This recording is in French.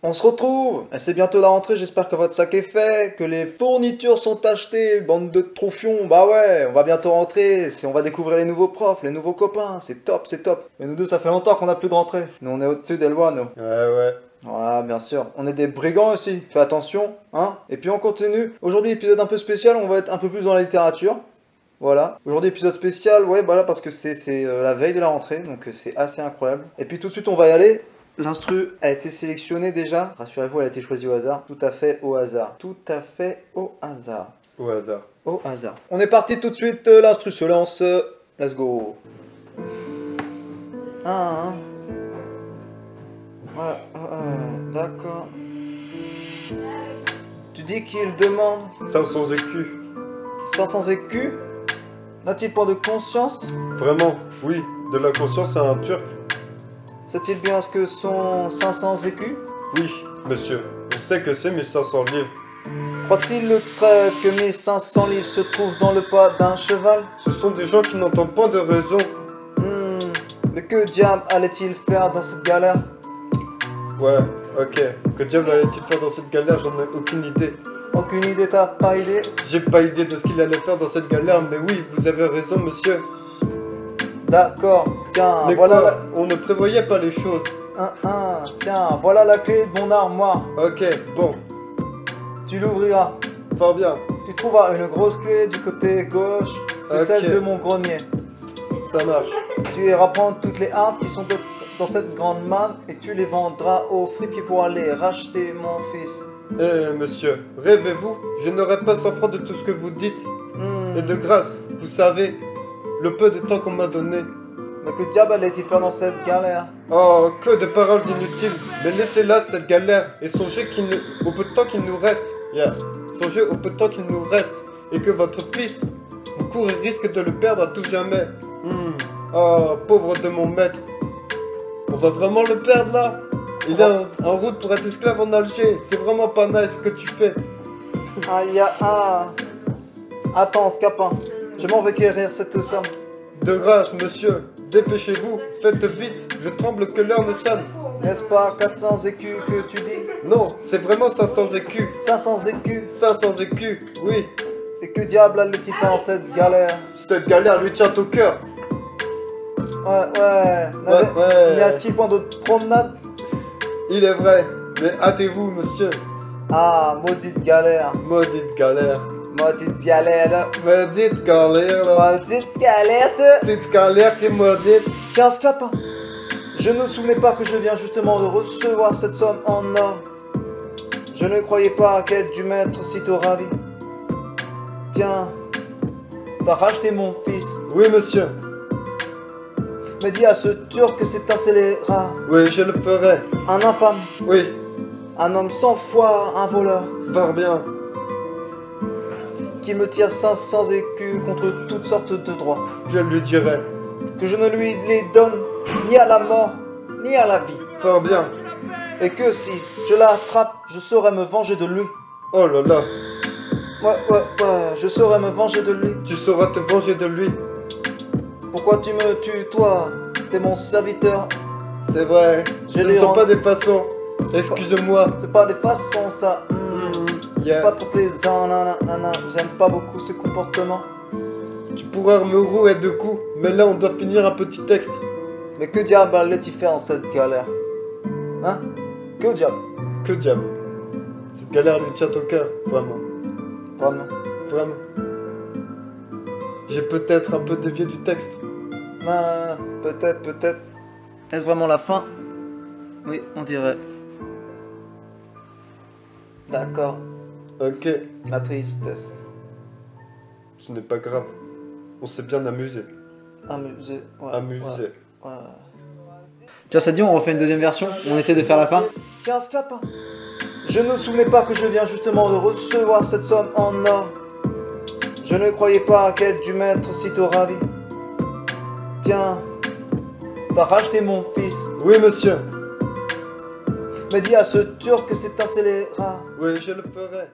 On se retrouve, c'est bientôt la rentrée, j'espère que votre sac est fait, que les fournitures sont achetées, bande de troufions, bah ouais, on va bientôt rentrer, on va découvrir les nouveaux profs, les nouveaux copains, c'est top, c'est top. Mais nous deux, ça fait longtemps qu'on a plus de rentrée, nous on est au-dessus des lois, nous. Ouais. Ouais, bien sûr, on est des brigands aussi, fais attention, hein. Et puis on continue, aujourd'hui épisode un peu spécial, on va être un peu plus dans la littérature. Voilà, aujourd'hui épisode spécial, ouais, bah là parce que c'est la veille de la rentrée, donc c'est assez incroyable. Et puis tout de suite on va y aller. L'instru a été sélectionnée déjà. Rassurez-vous, elle a été choisie au hasard. Tout à fait au hasard. Tout à fait au hasard. Au hasard. Au hasard. On est parti tout de suite. L'instru se lance. Let's go. D'accord. Tu dis qu'il demande 500 écus. 500 écus? N'a-t-il pas de conscience? Vraiment, oui, de la conscience à un turc. Sait-il bien ce que sont 500 écus? Oui, monsieur, on sait que c'est 1500 livres. Croit-il le trait que 1500 livres se trouvent dans le pas d'un cheval? Ce sont des gens qui n'entendent pas de raison. Mais que diable allait-il faire dans cette galère? Ouais, ok. Que diable allait-il faire dans cette galère? J'en ai aucune idée. Aucune idée, t'as pas idée? J'ai pas idée de ce qu'il allait faire dans cette galère, mais oui, vous avez raison, monsieur. D'accord, tiens, Mais voilà quoi, on ne prévoyait pas les choses. Tiens, voilà la clé de mon armoire. Ok, bon, Tu l'ouvriras. fort bien, Tu trouveras une grosse clé du côté gauche. C'est Ok. celle de mon grenier. ça marche. Tu iras prendre toutes les hardes qui sont dans cette grande manne et tu les vendras au fripier pour aller racheter mon fils. Eh, monsieur, rêvez-vous, je n'aurai pas 100 francs de tout ce que vous dites. Et de grâce, vous savez, le peu de temps qu'on m'a donné. Mais que diable allait-il faire dans cette galère? Oh, que de paroles inutiles. Mais laissez là cette galère et songez au peu de temps qu'il nous reste. Songez au peu de temps qu'il nous reste et que votre fils, vous courez risque de le perdre à tout jamais. Oh, pauvre de mon maître. On va vraiment le perdre là? Il est en route pour être esclave en Alger. C'est vraiment pas nice ce que tu fais. Attends, Scapin. Je m'en vais quérir cette somme. De grâce, monsieur, dépêchez-vous, faites vite. Je tremble que l'heure ne sonne. N'est-ce pas 400 écus que tu dis? Non, c'est vraiment 500 écus. 500 écus? 500 écus, oui. Et que diable allait-il faire dans cette galère? Cette galère lui tient au cœur. Ouais. N'y a-t-il point d'autre promenade? Il est vrai, mais hâtez-vous, monsieur. Ah, maudite galère. Maudite galère. Maudite galère, là. Maudite galère, là. Maudite galère, ça. Petite galère qui est maudite. Tiens, Scapin. Je ne me souvenais pas que je viens justement de recevoir cette somme en or. Je ne croyais pas qu'elle dû m'être sitôt ravi. Tiens, va racheter mon fils. Oui, monsieur. Mais dis à ce turc que c'est un scélérat. Oui, je le ferai. Un infâme. Oui, Un homme 100 fois un voleur. fort bien. Qui me tire 500 écus contre toutes sortes de droits. Je lui dirai. Que je ne lui les donne ni à la mort, ni à la vie. Fort bien. Et que si je l'attrape, je saurais me venger de lui. Oh là là. Ouais, je saurais me venger de lui. Tu sauras te venger de lui. Pourquoi tu me tues, toi? T'es mon serviteur. C'est vrai. J'ai Ce les ne sont rangs. pas des façons. Excuse-moi. C'est pas des façons, ça. Yeah. Pas trop plaisant, nanana. J'aime pas beaucoup ce comportement. Tu pourras me rouer de coups, mais là on doit finir un petit texte. Mais que diable allait-il faire dans cette galère? Hein? Que diable? Que diable. Cette galère lui tient au cœur, vraiment. Vraiment. Vraiment. J'ai peut-être un peu dévié du texte. Peut-être. Est-ce vraiment la fin? Oui, on dirait. D'accord. Ok, La tristesse. ce n'est pas grave. On s'est bien amusé. Amusé. Ouais, Amusé. ouais. Tiens, ça dit, on refait une deuxième version? On essaie de faire la fin? Tiens, Scapin. Je ne me souvenais pas que je viens justement de recevoir cette somme en or. Je ne croyais pas qu'elle dû m'être sitôt ravi. Tiens, va racheter mon fils. Oui, monsieur. Mais dis à ce turc que c'est un scélérat. Oui, je le ferai.